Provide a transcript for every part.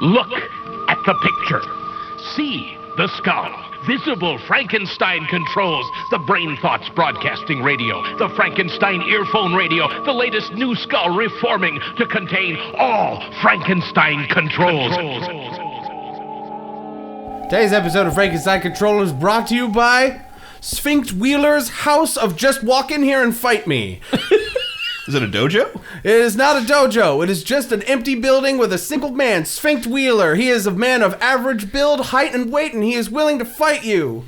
Look at the picture. See the skull. Visible Frankenstein controls. The Brain Thoughts broadcasting radio. The Frankenstein earphone radio. The latest new skull reforming to contain all Frankenstein controls. Today's episode of Frankenstein Control is brought to you by Sphinx Wheeler's House of Just Walk In Here and Fight Me. Is it a dojo? It is not a dojo. It is just an empty building with a single man, Sphinx Wheeler. He is a man of average build, height, and weight, and he is willing to fight you.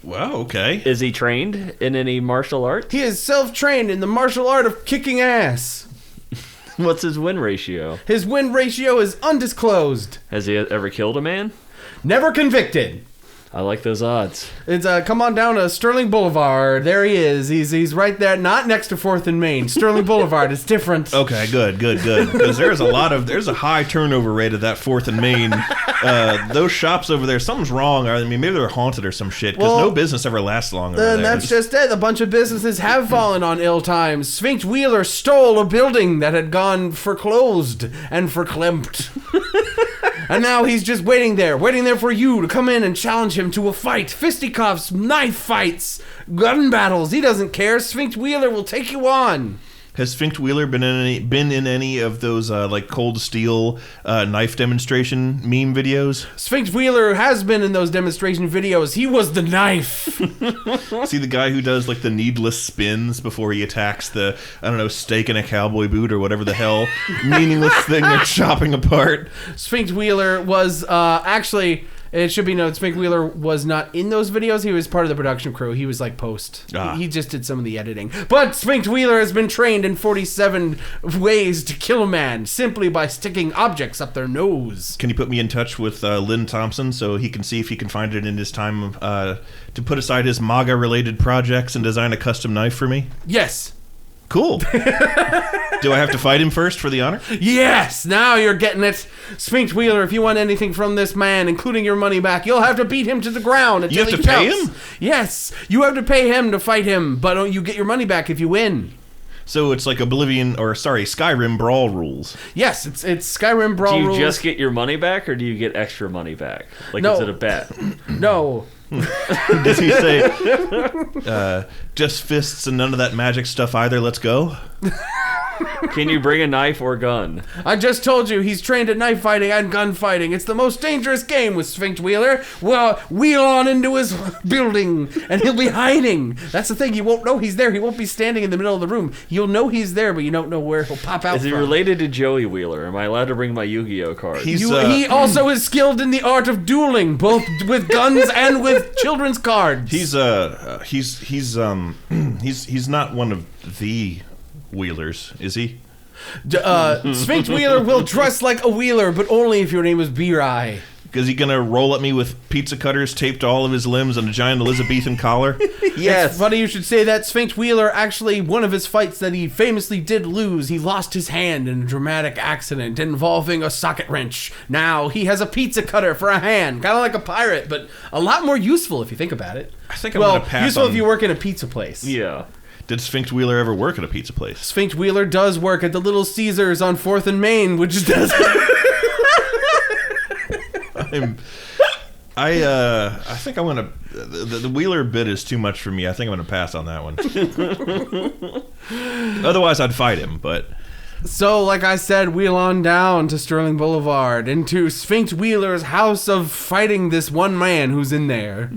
Wow, okay. Is he trained in any martial arts? He is self-trained in the martial art of kicking ass. What's his win ratio? His win ratio is undisclosed. Has he ever killed a man? Never convicted. I like those odds. It's come on down to Sterling Boulevard. There he is. He's right there, not next to 4th and Main. Sterling Boulevard is different. Okay, good. Because there's a high turnover rate of that 4th and Main. Those shops over there, something's wrong. I mean, maybe they're haunted or some shit. Because no business ever lasts long over there. That's just it. A bunch of businesses have fallen on ill times. Sphinx Wheeler stole a building that had gone foreclosed and verklempt. And now he's just waiting there for you to come in and challenge him to a fight. Fisticuffs, knife fights, gun battles. He doesn't care. Sphinx Wheeler will take you on. Has Sphinx Wheeler been in any of those like Cold Steel knife demonstration meme videos? Sphinx Wheeler has been in those demonstration videos. He was the knife. See the guy who does like the needless spins before he attacks the, I don't know, steak in a cowboy boot or whatever the hell meaningless thing they're chopping apart? Sphinx Wheeler was actually... It should be noted, Sphinx Wheeler was not in those videos. He was part of the production crew. He was like post. He just did some of the editing. But Sphinx Wheeler has been trained in 47 ways to kill a man simply by sticking objects up their nose. Can you put me in touch with Lynn Thompson so he can see if he can find it in his time to put aside his MAGA-related projects and design a custom knife for me? Yes. Cool. Do I have to fight him first for the honor? Yes! Now you're getting it. Sphinx Wheeler, if you want anything from this man, including your money back, you'll have to beat him to the ground until he You have to pay him? Yes, you have to pay him to fight him, but you get your money back if you win. So it's like Skyrim Brawl rules. Yes, it's Skyrim Brawl rules. Do you just get your money back, or do you get extra money back? Like, No. is it a bet? No. Does he say, just fists and none of that magic stuff either, let's go? Can you bring a knife or gun? I just told you, he's trained at knife fighting and gun fighting. It's the most dangerous game with Sphinx Wheeler. Well, wheel on into his building, and he'll be hiding. That's the thing, you won't know he's there. He won't be standing in the middle of the room. You'll know he's there, but you don't know where he'll pop out Is he from. related to Joey Wheeler? Am I allowed to bring my Yu-Gi-Oh cards? He also is skilled in the art of dueling, both with guns and with children's cards. He's not one of the Wheelers, is he? Sphinx Wheeler will dress like a Wheeler, but only if your name is B-Rye. Is he gonna roll at me with pizza cutters taped to all of his limbs and a giant Elizabethan collar? Yes. It's funny you should say that. Sphinx Wheeler, actually, one of his fights that he famously did lose, he lost his hand in a dramatic accident involving a socket wrench. Now he has a pizza cutter for a hand, kind of like a pirate, but a lot more useful if you think about it. I think I'm gonna pass useful on... if you work in a pizza place. Yeah. Did Sphinx Wheeler ever work at a pizza place? Sphinx Wheeler does work at the Little Caesars on 4th and Main, which does... I think I'm gonna... The Wheeler bit is too much for me. I think I'm gonna pass on that one. Otherwise, I'd fight him, but... So, like I said, wheel on down to Sterling Boulevard, into Sphinx Wheeler's house of fighting this one man who's in there.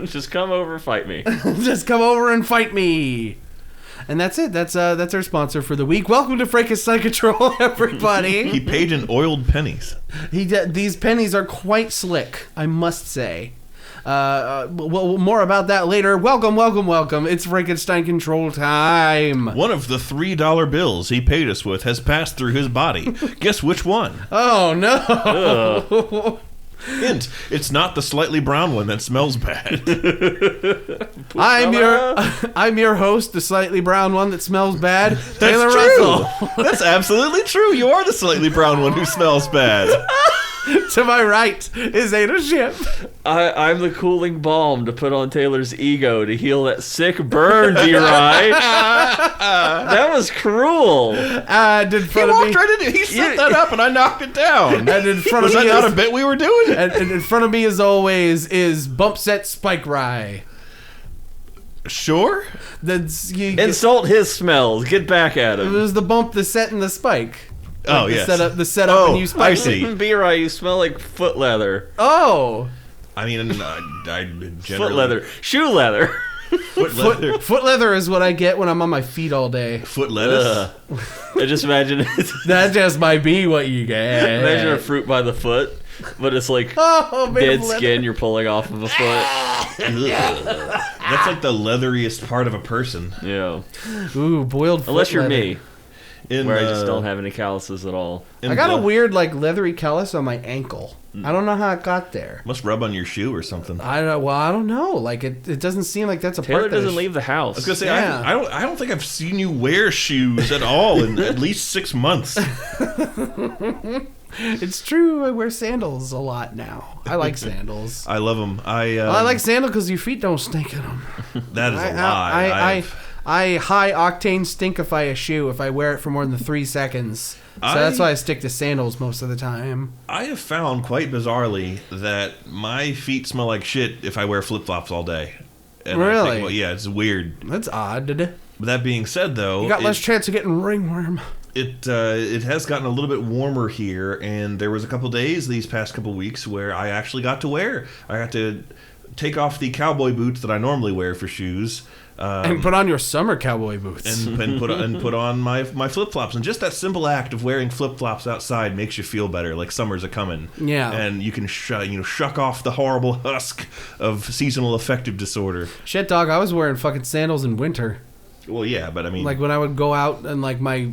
Just come over and fight me. Just come over and fight me. And that's it. That's our sponsor for the week. Welcome to Frankenstein Control, everybody. He paid in oiled pennies. These pennies are quite slick, I must say. Well, more about that later. Welcome. It's Frankenstein Control time. One of the $3 bills he paid us with has passed through his body. Guess which one? Oh, no. Hint, it's not the slightly brown one that smells bad. I'm your host, the slightly brown one that smells bad, Taylor That's true. Russell. That's absolutely true. You are the slightly brown one who smells bad. To my right is Ada Ship. I'm the cooling balm to put on Taylor's ego to heal that sick burn, D-Rye. That was cruel. And in He front of walked me, right into it. He set that up, and I knocked it down. and in front Was of that me, not is, a bit we were doing? and in front of me, as always, is Bump Set Spike Rye. Sure. That's Insult his smells. Get back at It him. was the bump, the set, and the spike. Oh, the yes. the setup, and you I spike. see. B-Rye, you smell like foot leather. Oh, I mean, I generally... Foot leather. Shoe leather. Foot leather. foot leather is what I get when I'm on my feet all day. Foot lettuce. I just imagine That just might be what you get. imagine a fruit by the foot, but it's like Oh, made dead of leather. skin you're pulling off of a foot. That's like the leatheriest part of a person. Yeah. Ooh, boiled foot Unless you're leather. me, In, where I just don't have any calluses at all. in I got a blood- weird, like, leathery callus on my ankle. I don't know how it got there. Must rub on your shoe or something. I don't know. Like, it doesn't seem like that's a Taylor part that doesn't is- leave the house. I was gonna say Yeah. I don't think I've seen you wear shoes at all in at least 6 months. It's true. I wear sandals a lot now. I like sandals. I love them. I like sandals because your feet don't stink in them. that is a lie. I high octane stinkify a shoe if I wear it for more than 3 seconds. So that's why I stick to sandals most of the time. I have found quite bizarrely that my feet smell like shit if I wear flip flops all day. And I Really? think, well, yeah, it's weird. That's odd. But that being said, though, You got less chance of getting ringworm. it has gotten a little bit warmer here, and there was a couple days these past couple weeks where I actually got to take off the cowboy boots that I normally wear for shoes. And put on your summer cowboy boots. and put on my flip flops, and just that simple act of wearing flip flops outside makes you feel better, like summer's a coming. Yeah. and you can shuck off the horrible husk of seasonal affective disorder. Shit, dog, I was wearing fucking sandals in winter. Well, yeah, but I mean, Like when I would go out and like my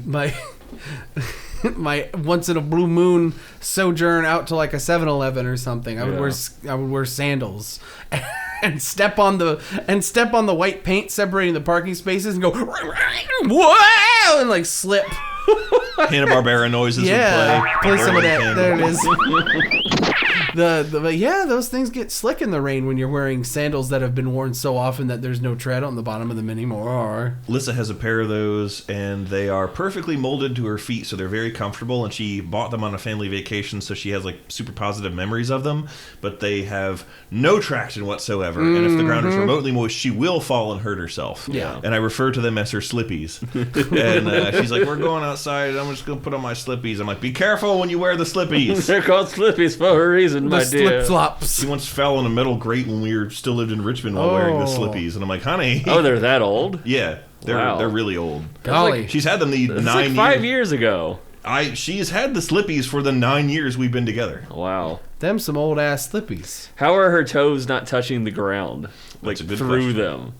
my once in a blue moon sojourn out to like a 7-Eleven or something, I would wear sandals. And step on the white paint separating the parking spaces and go whoa and like slip. Hanna-Barbera noises Yeah, would play some of that. Candle. There it is. But yeah, those things get slick in the rain when you're wearing sandals that have been worn so often that there's no tread on the bottom of them anymore. Lissa has a pair of those, and they are perfectly molded to her feet, so they're very comfortable, and she bought them on a family vacation, so she has like super positive memories of them, but they have no traction whatsoever, and if the ground is remotely moist, she will fall and hurt herself. Yeah. And I refer to them as her slippies. And she's like, we're going outside, I'm just going to put on my slippies. I'm like, be careful when you wear the slippies. They're called slippies for a reason, The my slip dear. flops. She once fell on a metal grate when we still lived in Richmond while wearing the Oh. slippies, and I'm like, honey. Oh, they're that old? Yeah, Wow. they're really old. Golly. She's had them the It's 9 like years. 5 years ago. She's had the slippies for the 9 years we've been together. Wow. Them some old ass slippies. How are her toes not touching the ground? Like That's a good through question. them?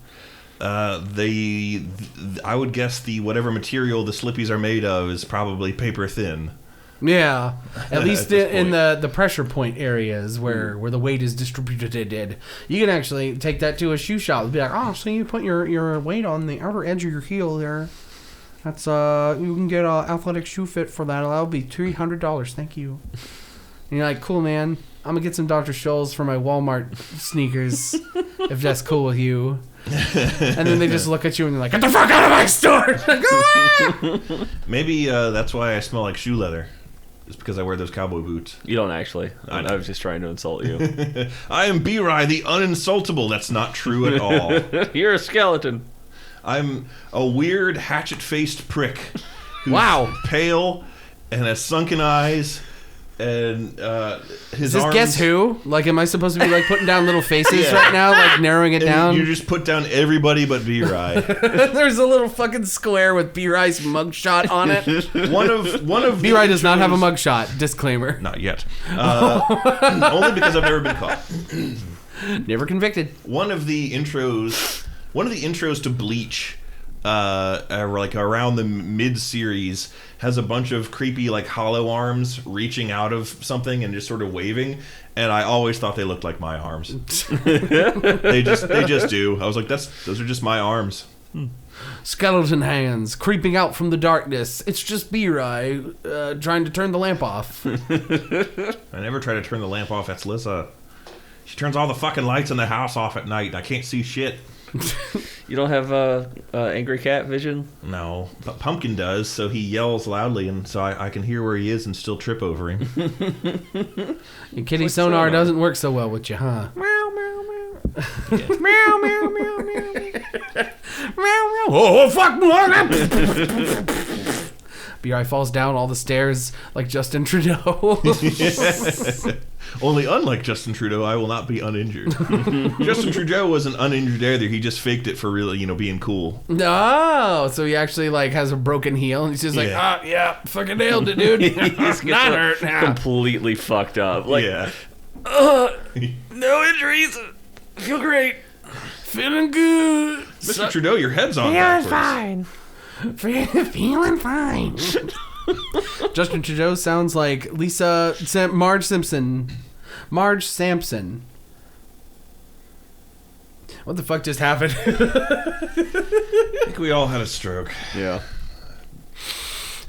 I would guess the whatever material the slippies are made of is probably paper thin. Yeah, at least this in point. the pressure point areas where the weight is distributed. You can actually take that to a shoe shop and be like, oh, so you put your weight on the outer edge of your heel there. That's you can get a athletic shoe fit for that. That'll be $300. Thank you. And you're like, cool, man. I'm gonna get some Dr. Scholl's for my Walmart sneakers, if that's cool with you. And then they just look at you and they're like, get the fuck out of my store! Like, "Ah!" Maybe that's why I smell like shoe leather. It's because I wear those cowboy boots. You don't actually. I know. I was just trying to insult you. I am B-Rye, the uninsultable. That's not true at all. You're a skeleton. I'm a weird hatchet-faced prick. Who's Wow. pale and has sunken eyes. And his Is this arms... Guess Who? Like, am I supposed to be like putting down little faces Yeah. right now, like narrowing it And down? you just put down everybody but B-Rye. There's a little fucking square with B-Rye's mugshot on it. One of B-Rye does not have a intros- mugshot. Disclaimer. Not yet. Only because I've never been caught. Never convicted. One of the intros to Bleach, like around the mid-series, has a bunch of creepy like hollow arms reaching out of something and just sort of waving, and I always thought they looked like my arms. They just do. I was like, those are just my arms. Skeleton hands creeping out from the darkness. It's just B-Rye trying to turn the lamp off. I never try to turn the lamp off. That's Lissa. She turns all the fucking lights in the house off at night. I can't see shit. You don't have angry cat vision? No, but Pumpkin does, so he yells loudly, and so I can hear where he is and still trip over him. Your kitty sonar doesn't work so well with you, huh? Meow, meow, meow. Meow, meow, meow, meow. Meow, meow. Oh, fuck! B.I. falls down all the stairs like Justin Trudeau. Only unlike Justin Trudeau, I will not be uninjured. Justin Trudeau wasn't uninjured either. He just faked it for really, being cool. No, so he actually like has a broken heel, and he's just like, yeah, fucking nailed it, dude. He's not hurt now. Completely fucked up. Like, Yeah. no injuries. I feel great. Feeling good. Mr. Trudeau, your head's on backwards. Feeling fine. Justin Trudeau sounds like Marge Simpson. Marge Sampson. What the fuck just happened? I think we all had a stroke. Yeah.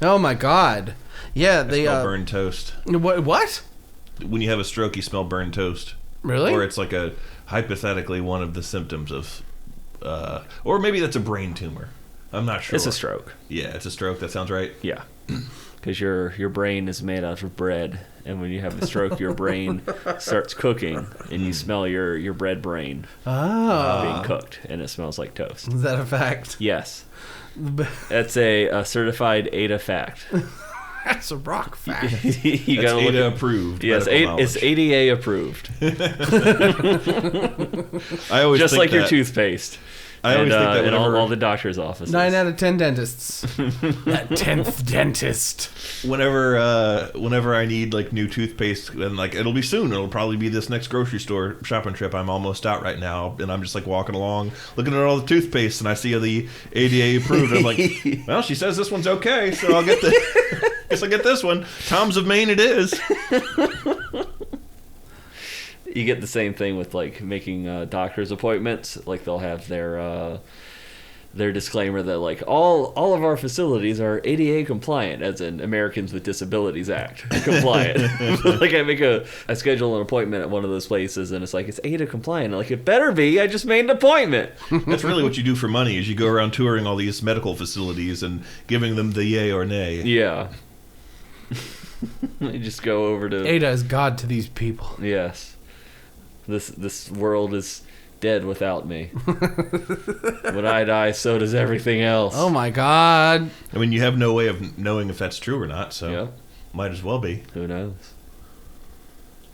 Oh my god. Yeah, they smell burned toast. What? When you have a stroke, you smell burned toast. Really? Or it's like hypothetically one of the symptoms of, or maybe that's a brain tumor. I'm not sure. It's a stroke. Yeah, it's a stroke. That sounds right. Yeah. Because your brain is made out of bread, and when you have a stroke, your brain starts cooking, and you smell your bread brain being cooked, and it smells like toast. Is that a fact? Yes. That's a certified ADA fact. That's a rock fact. You That's gotta ADA approved. Yes, it's ADA approved. I always just think like your that. toothpaste. I always think that in whenever, all the doctor's offices. 9 out of 10 dentists. That 10th dentist. whenever I need like new toothpaste, and like it'll be soon. It'll probably be this next grocery store shopping trip. I'm almost out right now, and I'm just like walking along, looking at all the toothpaste, and I see the ADA approved. I'm like, well, she says this one's okay, so I'll get the. Guess I'll get this one. Tom's of Maine, it is. You get the same thing with like making doctor's appointments. Like they'll have their disclaimer that like all of our facilities are ADA compliant, as in Americans with Disabilities Act compliant. Like I schedule an appointment at one of those places, and it's like it's ADA compliant. I'm like, it better be. I just made an appointment. That's really what you do for money. Is you go around touring all these medical facilities and giving them the yay or nay. Yeah. You just go over to Ada is God to these people. Yes. This world is dead without me. When I die, so does everything else. Oh my god. I mean, you have no way of knowing if that's true or not, so Yeah. might as well be. Who knows?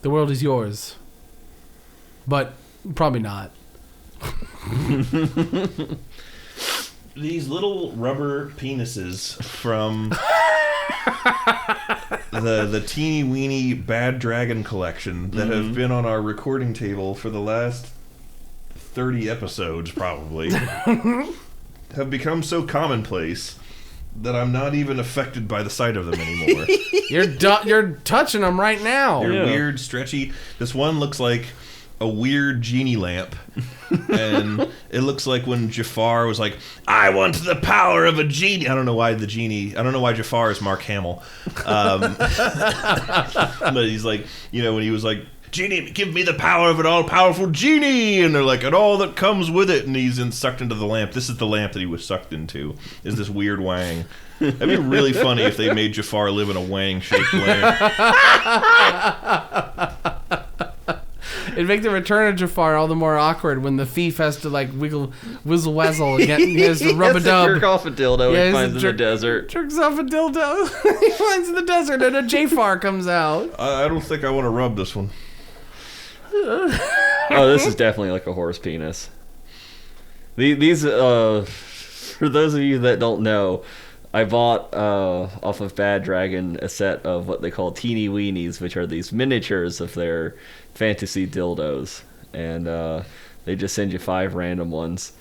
The world is yours. But probably not. These little rubber penises from the teeny weeny Bad Dragon collection that have been on our recording table for the last 30 episodes probably have become so commonplace that I'm not even affected by the sight of them anymore. You're touching them right now. They're weird, stretchy. This one looks like a weird genie lamp, and it looks like when Jafar was like, I want the power of a genie. I don't know why Jafar is Mark Hamill, but he's like, when he was like, genie, give me the power of an all-powerful genie, and they're like, and all that comes with it, and he's sucked into the lamp. This is the lamp that he was sucked into, is this weird wang. That'd be really funny if they made Jafar live in a wang-shaped lamp. It'd make the return of Jafar all the more awkward when the thief has to like whizzle wazzle and he has to rub a dub. Jerk off a dildo he finds in the desert. Jerks off a dildo he finds in the desert, and a Jafar comes out. I don't think I want to rub this one. Oh, this is definitely like a horse penis. These for those of you that don't know, I bought off of Bad Dragon a set of what they call teeny weenies, which are these miniatures of their fantasy dildos, and they just send you 5 random ones.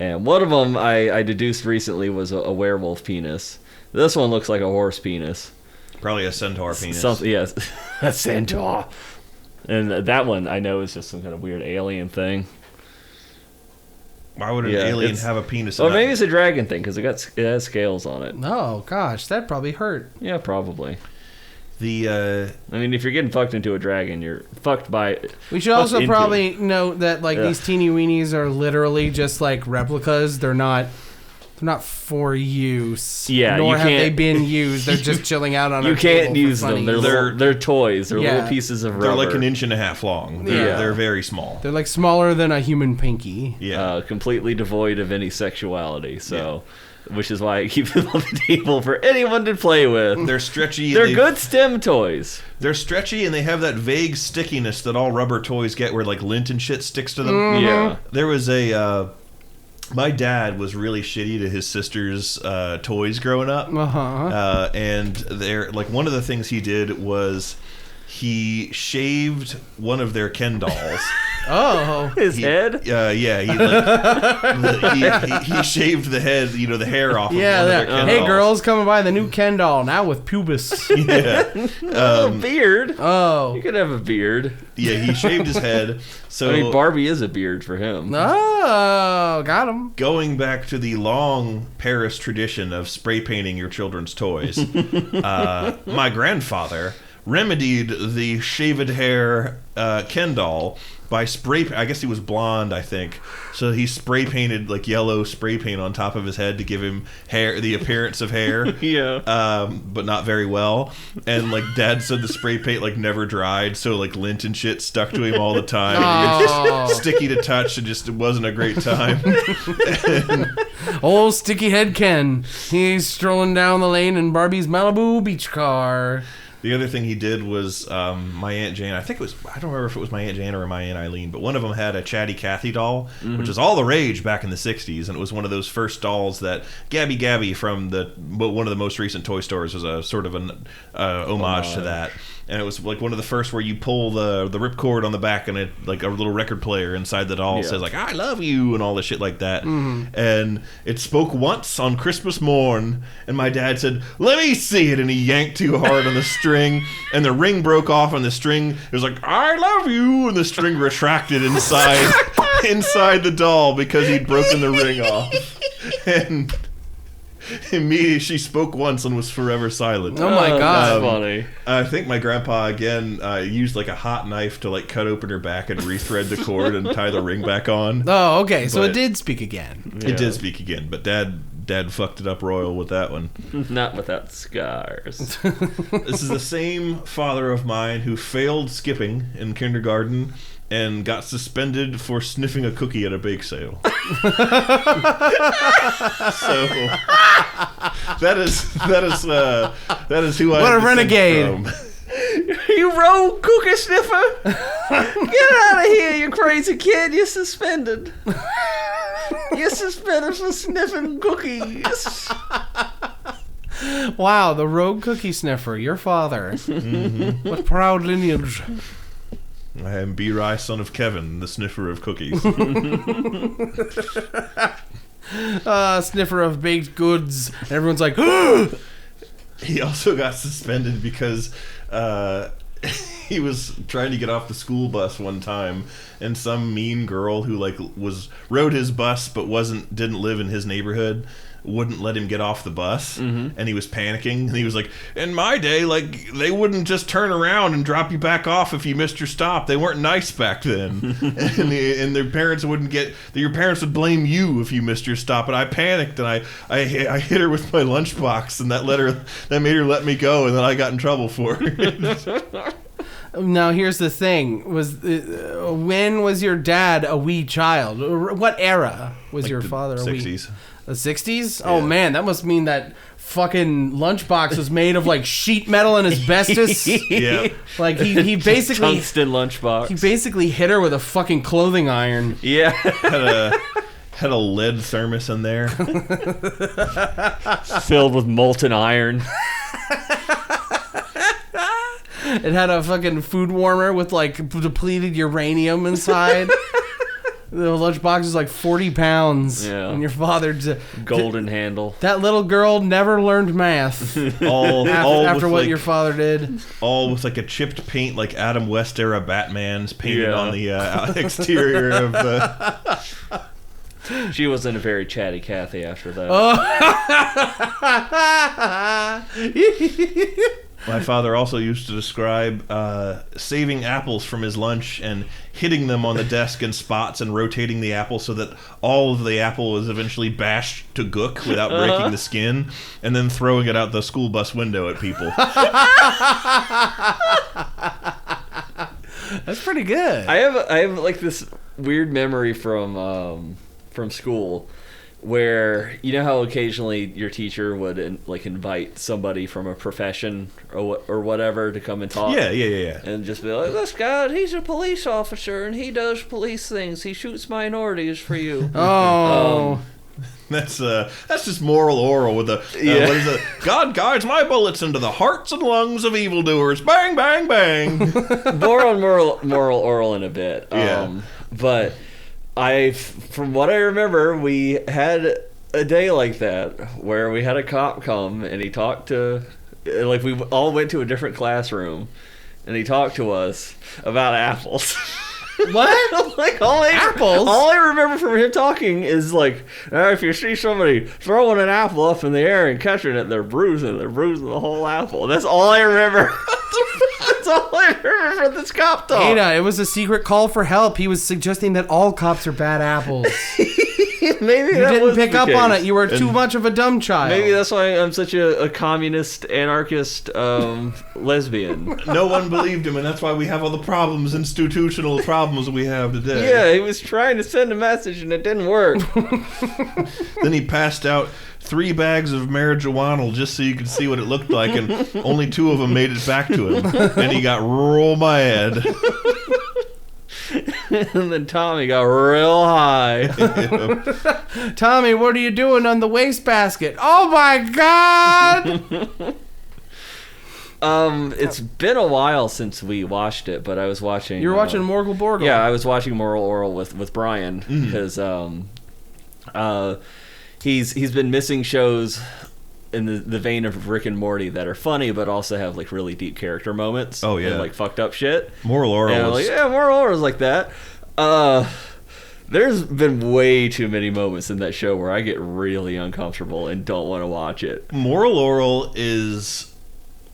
And one of them I deduced recently was a werewolf penis. This one looks like a horse penis. Probably a centaur penis. Yes, a centaur. And that one I know is just some kind of weird alien thing. Why would an alien have a penis? Well, maybe it's a dragon thing because it has scales on it. Oh gosh, that probably hurt. Yeah, probably. I mean, if you're getting fucked into a dragon, you're fucked by it. We should also probably note that these teeny weenies are literally just like replicas. They're not for use. Yeah, nor have they been used. They're just chilling out on. You can't use them. They're toys. They're little pieces of rubber. They're like an inch and a half long. They're very small. They're like smaller than a human pinky. Yeah, completely devoid of any sexuality. So. Yeah. Which is why I keep them on the table for anyone to play with. They're stretchy. They're good STEM toys. They're stretchy and they have that vague stickiness that all rubber toys get where like lint and shit sticks to them. Mm-hmm. Yeah. There was my dad was really shitty to his sister's toys growing up. And they're like one of the things he did was he shaved one of their Ken dolls. His head? Yeah, he shaved the head, the hair off. Yeah, of one of their Ken hey dolls. Girls, coming by the new Ken doll now with pubis. Yeah, beard. Oh, you could have a beard. Yeah, he shaved his head. So I mean, Barbie is a beard for him. Oh, got him. Going back to the long Paris tradition of spray painting your children's toys, my grandfather remedied the shaved hair Ken doll by I guess he was blonde, I think. So he spray painted like yellow spray paint on top of his head to give him the appearance of hair. Yeah. But not very well. And like Dad said, the spray paint like never dried, so like lint and shit stuck to him all the time. It was just sticky to touch, and it wasn't a great time. Old sticky head Ken. He's strolling down the lane in Barbie's Malibu beach car. The other thing he did was my Aunt Jane, I don't remember if it was my Aunt Jane or my Aunt Eileen, but one of them had a Chatty Cathy doll, which was all the rage back in the 60s, and it was one of those first dolls that Gabby from one of the most recent toy stores was a sort of an homage to that. And it was like one of the first where you pull the ripcord on the back and it like a little record player inside the doll says like I love you and all this shit like that. And it spoke once on Christmas morn, and my dad said, "Let me see it," and he yanked too hard on the string and the ring broke off on the string. It was like I love you, and the string retracted inside the doll because he'd broken the ring off. And immediately she spoke once and was forever silent. Oh my god, that's funny. I think my grandpa again used like a hot knife to like cut open her back and rethread the cord and tie the ring back on. Oh, okay, so it did speak again. It did speak again, but Dad fucked it up royal with that one. Not without scars. This is the same father of mine who failed skipping in kindergarten and got suspended for sniffing a cookie at a bake sale. So that is who I. What a renegade! You rogue cookie sniffer! Get out of here, you crazy kid! You're suspended. You're suspended for sniffing cookies. Wow, the rogue cookie sniffer, your father. What proud lineage. I am B-Rye, son of Kevin, the sniffer of cookies. Sniffer of baked goods. And everyone's like, He also got suspended because he was trying to get off the school bus one time, and some mean girl who like rode his bus but didn't live in his neighborhood wouldn't let him get off the bus, and he was panicking, and he was like, in my day, like, they wouldn't just turn around and drop you back off if you missed your stop. They weren't nice back then. And their parents your parents would blame you if you missed your stop. And I panicked, and I hit her with my lunchbox, and that made her let me go, and then I got in trouble for it. Now here's the thing: when was your dad a wee child? What era was your father a wee? 60s. The 60s? Yeah. Oh man, that must mean that fucking lunchbox was made of like sheet metal and asbestos. Yeah. Like he basically Tungsten lunchbox. He basically hit her with a fucking clothing iron. Yeah. Had a lead thermos in there. Filled with molten iron. It had a fucking food warmer with like depleted uranium inside. The lunchbox is like 40 pounds. Yeah. And your father... Golden handle. That little girl never learned math. After what your father did. All with like a chipped paint, like Adam West era Batman's painted on the exterior of the... She wasn't a very chatty Cathy after that. My father also used to describe saving apples from his lunch and hitting them on the desk in spots and rotating the apple so that all of the apple was eventually bashed to gook without breaking the skin, and then throwing it out the school bus window at people. That's pretty good. I have like this weird memory from school where, you know how occasionally your teacher would invite somebody from a profession or whatever to come and talk. Yeah. And just be like, this guy, he's a police officer and he does police things. He shoots minorities for you. Oh. That's just moral oral with the what is it? God guides my bullets into the hearts and lungs of evildoers. Bang, bang, bang. More on moral oral in a bit. Yeah. But from what I remember, we had a day like that where we had a cop come and he talked to, like, we all went to a different classroom and he talked to us about apples. What? Like apples? All I remember from him talking is like, if you see somebody throwing an apple up in the air and catching it, they're bruising the whole apple. That's all I remember. That's all I remember from this cop talk. Ada, it was a secret call for help. He was suggesting that all cops are bad apples. Maybe you didn't pick up on it. You were too much of a dumb child. Maybe that's why I'm such a communist, anarchist, lesbian. No one believed him, and that's why we have all the problems, institutional problems we have today. Yeah, he was trying to send a message, and it didn't work. Then he passed out 3 bags of marijuana just so you could see what it looked like, and only 2 of them made it back to him. And he got real mad. And then Tommy got real high. Tommy, what are you doing on the wastebasket? Oh my God! It's been a while since we watched it, but I was watching. You were watching Morgul Borgul. Yeah, I was watching Moral Oral with Brian because he's been missing shows in the vein of Rick and Morty that are funny but also have like really deep character moments. Oh yeah, and like fucked up shit. Moral Oral. And I'm like, yeah, Moral Oral is like that. There's been way too many moments in that show where I get really uncomfortable and don't want to watch it. Moral Oral is.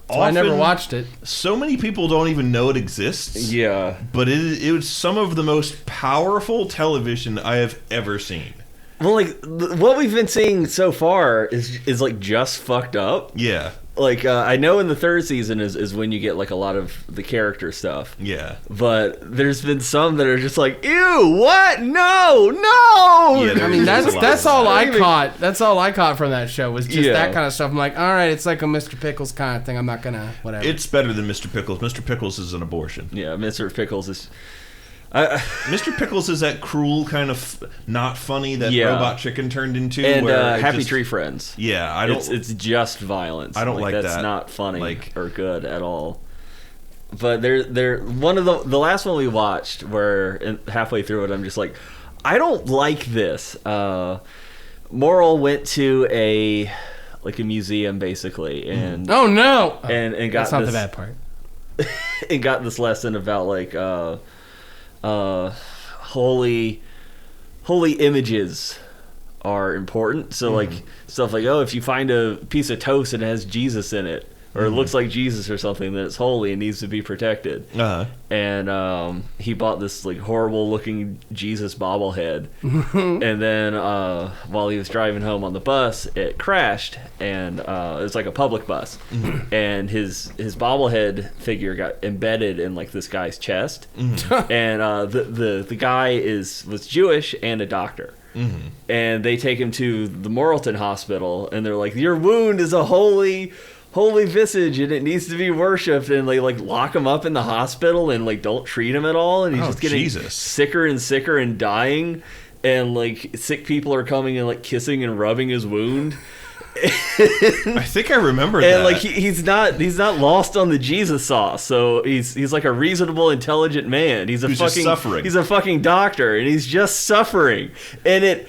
So I never watched it. So many people don't even know it exists. Yeah, but it was some of the most powerful television I have ever seen. Well, like, what we've been seeing so far is like, just fucked up. Yeah. Like, I know in the 3rd season is when you get, like, a lot of the character stuff. Yeah. But there's been some that are just like, ew, what? No! Yeah, I mean, that's all I caught. That's all I caught from that show was just that kind of stuff. I'm like, all right, it's like a Mr. Pickles kind of thing. I'm not gonna, whatever. It's better than Mr. Pickles. Mr. Pickles is an abortion. Yeah, Mr. Pickles is... Mr. Pickles is that cruel kind of not funny that Robot Chicken turned into. And where Happy Tree Friends. Yeah, it's just violence. I don't like that's that. Not funny or good at all. But they're one of the last one we watched where halfway through it I'm just like, I don't like this. Moral went to a museum basically and oh no and got that's not the bad part. And got this lesson about like holy images are important. So like stuff like, oh, if you find a piece of toast and it has Jesus in it or it looks like Jesus or something, then it's holy and needs to be protected. And he bought this like horrible looking Jesus bobblehead. And then while he was driving home on the bus, it crashed, and it was like a public bus. And his bobblehead figure got embedded in like this guy's chest. And the guy was Jewish and a doctor. And they take him to the Morrilton Hospital, and they're like, your wound is a holy visage and it needs to be worshipped, and they like lock him up in the hospital and like don't treat him at all, and he's just getting sicker and sicker and dying, and like sick people are coming and like kissing and rubbing his wound. I think I remember that. And like he's not lost on the Jesus sauce, so he's like a reasonable, intelligent man. He's a fucking doctor, and he's just suffering. And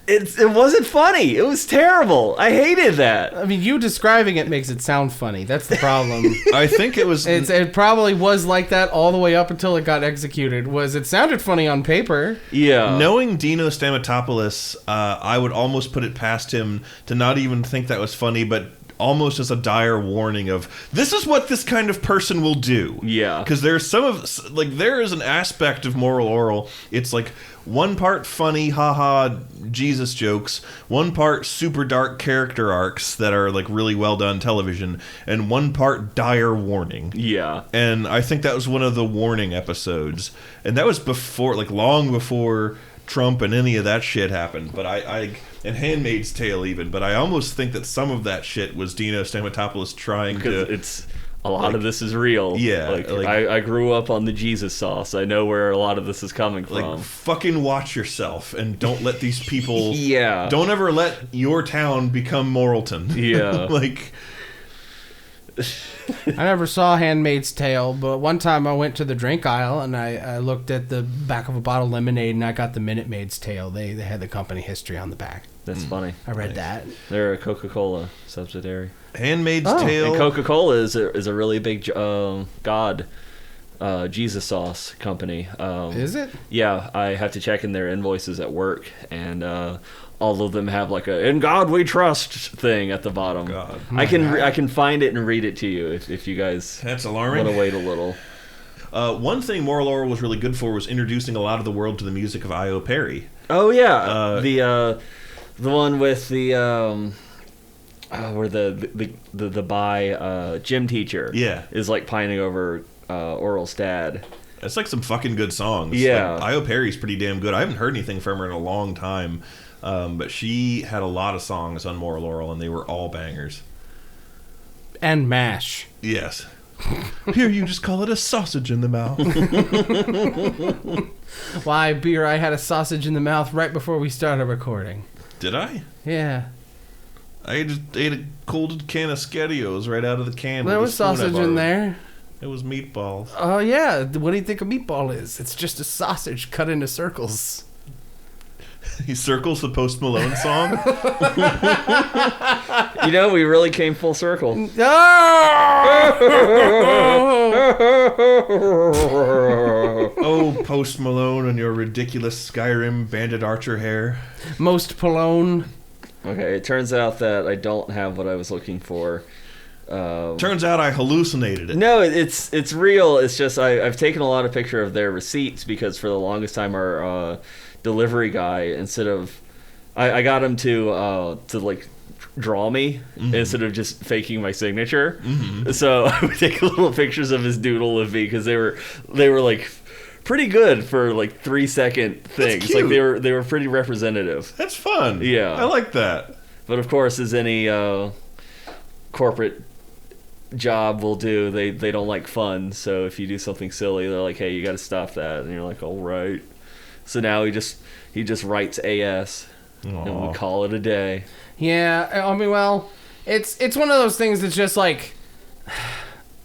It wasn't funny. It was terrible. I hated that. I mean, you describing it makes it sound funny. That's the problem. I think it was. It probably was like that all the way up until it got executed. It sounded funny on paper. Yeah. Knowing Dino Stamatopoulos, I would almost put it past him to not even think that was funny, but almost as a dire warning of, this is what this kind of person will do. Yeah. Because there's there is an aspect of Moral Orel. It's like one part funny, haha, Jesus jokes, one part super dark character arcs that are like really well done television, and one part dire warning. Yeah. And I think that was one of the warning episodes. And that was before, like long before Trump and any of that shit happened. But and Handmaid's Tale even, but I almost think that some of that shit was Dino Stamatopoulos trying to... It's a lot of this is real. Yeah. I grew up on the Jesus sauce. I know where a lot of this is coming from. Fucking watch yourself and don't let these people... Yeah. Don't ever let your town become Moralton. Yeah. I never saw Handmaid's Tale, but one time I went to the drink aisle and I looked at the back of a bottle of lemonade and I got the Minute Maid's Tale. They had the company history on the back. That's funny. I read that. They're a Coca-Cola subsidiary. Handmaid's Tale. And Coca-Cola is a really big Jesus sauce company. Is it? Yeah, I have to check in their invoices at work, and all of them have like a "In God We Trust" thing at the bottom. God. I can find it and read it to you if you guys That's alarming. want to wait a little. One thing Moral Orel was really good for was introducing a lot of the world to the music of I.O. Perry. Oh yeah, the one with the where the bi gym teacher is like pining over Orel's dad. It's like some fucking good songs. Yeah. Like, I.O. Perry's pretty damn good. I haven't heard anything from her in a long time, but she had a lot of songs on Moral Orel, and they were all bangers. And MASH. Yes. Here you just call it a sausage in the mouth. Why, Beer, I had a sausage in the mouth right before we started recording. Did I? Yeah. I just ate a cold can of SpaghettiOs right out of the can. There with was the spoon I sausage in borrowed. there. It was meatballs. Oh, yeah. What do you think a meatball is? It's just a sausage cut into circles. He circles the Post Malone song. You know, we really came full circle. Oh, Post Malone and your ridiculous Skyrim bandit archer hair. Most Polone. Okay, it turns out that I don't have what I was looking for. Turns out I hallucinated it. No, it's real. It's just I've taken a lot of picture of their receipts because for the longest time our delivery guy, instead of I got him to like draw me instead of just faking my signature. So I would take little pictures of his doodle of me because they were like pretty good for like 3-second things. That's cute. Like they were pretty representative. That's fun. Yeah. I like that. But of course, as any corporate job will do, they don't like fun. So if you do something silly, they're like, hey, you got to stop that. And you're like, all right. So now he just writes AS and we call it a day. Yeah, I mean, well, it's one of those things that's just like,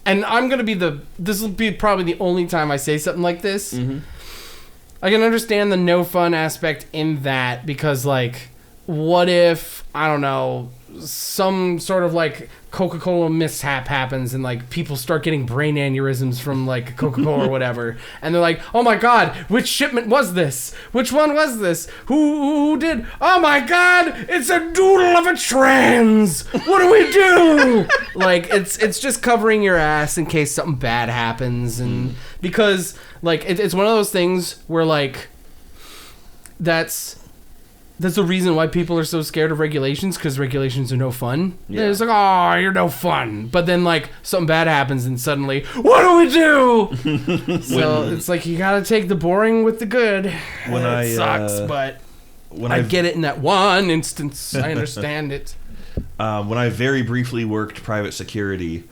and I'm gonna be this will be probably the only time I say something like this. I can understand the no fun aspect in that because, like, what if, I don't know, some sort of like Coca-Cola mishap happens and like people start getting brain aneurysms from like Coca-Cola or whatever, and they're like, oh my god, which shipment was this? Which one was this? Who did? Oh my god, it's a doodle of a trans. What do we do? Like it's just covering your ass in case something bad happens, and because like it's one of those things where like that's the reason why people are so scared of regulations, because regulations are no fun. Yeah. It's like, oh, you're no fun. But then, like, something bad happens, and suddenly, what do we do? So it's like, you gotta take the boring with the good. It sucks, but I get it in that one instance. I understand it. When I very briefly worked private security,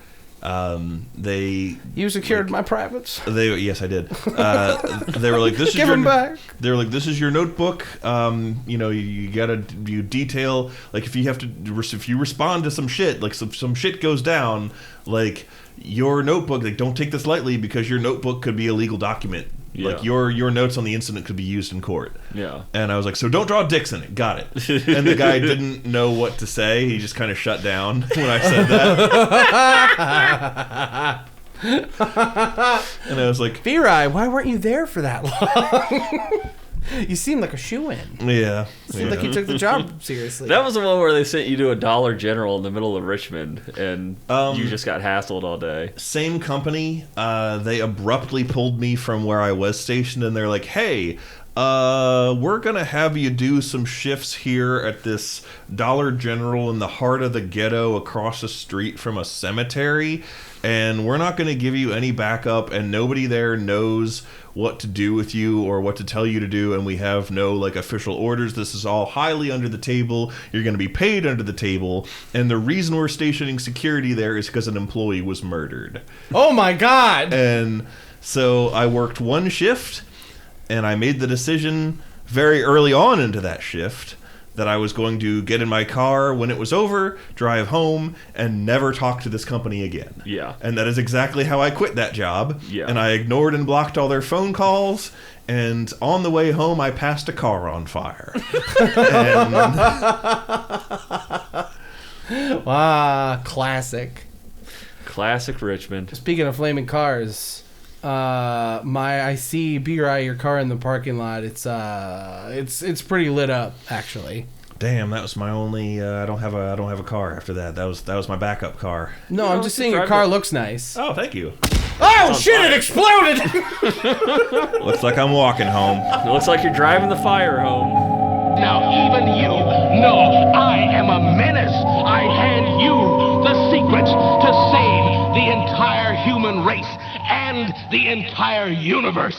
You secured my privates? Yes, I did. They were like, "This is Give them back." They were like, "This is your notebook. You gotta detail, like, if you respond to some shit, like some shit goes down, like your notebook. Like, don't take this lightly because your notebook could be a legal document Yeah. Like your notes on the incident could be used in court. Yeah. And I was like, so don't draw dicks in it. Got it. And the guy didn't know what to say. He just kind of shut down when I said that. And I was like, B-Rai, why weren't you there for that long? You seem like a shoo-in. yeah. Seemed like you took the job seriously. That was the one where they sent you to a Dollar General in the middle of Richmond, and you just got hassled all day. Same company. They abruptly pulled me from where I was stationed, and they're like, hey, we're going to have you do some shifts here at this Dollar General in the heart of the ghetto across the street from a cemetery, and we're not going to give you any backup, and nobody there knows what to do with you or what to tell you to do, and we have no like official orders. This is all highly under the table. You're going to be paid under the table, and the reason we're stationing security there is because an employee was murdered. Oh my God! And so I worked one shift, and I made the decision very early on into that shift that I was going to get in my car when it was over, drive home, and never talk to this company again. Yeah. And that is exactly how I quit that job. Yeah. And I ignored and blocked all their phone calls, and on the way home I passed a car on fire. And Classic. Classic Richmond. Speaking of flaming cars, I see B-Rai, your car in the parking lot. It's pretty lit up, actually. damn, that was my only I don't have a car after that. That was my backup car. No, You I'm know, just you saying your drive car it. looks nice. Oh, thank you. Oh shit! It exploded. Looks like I'm walking home. It looks like you're driving the fire home. Now even you know I am a menace. I hand you the secret to save the entire human race and the entire universe.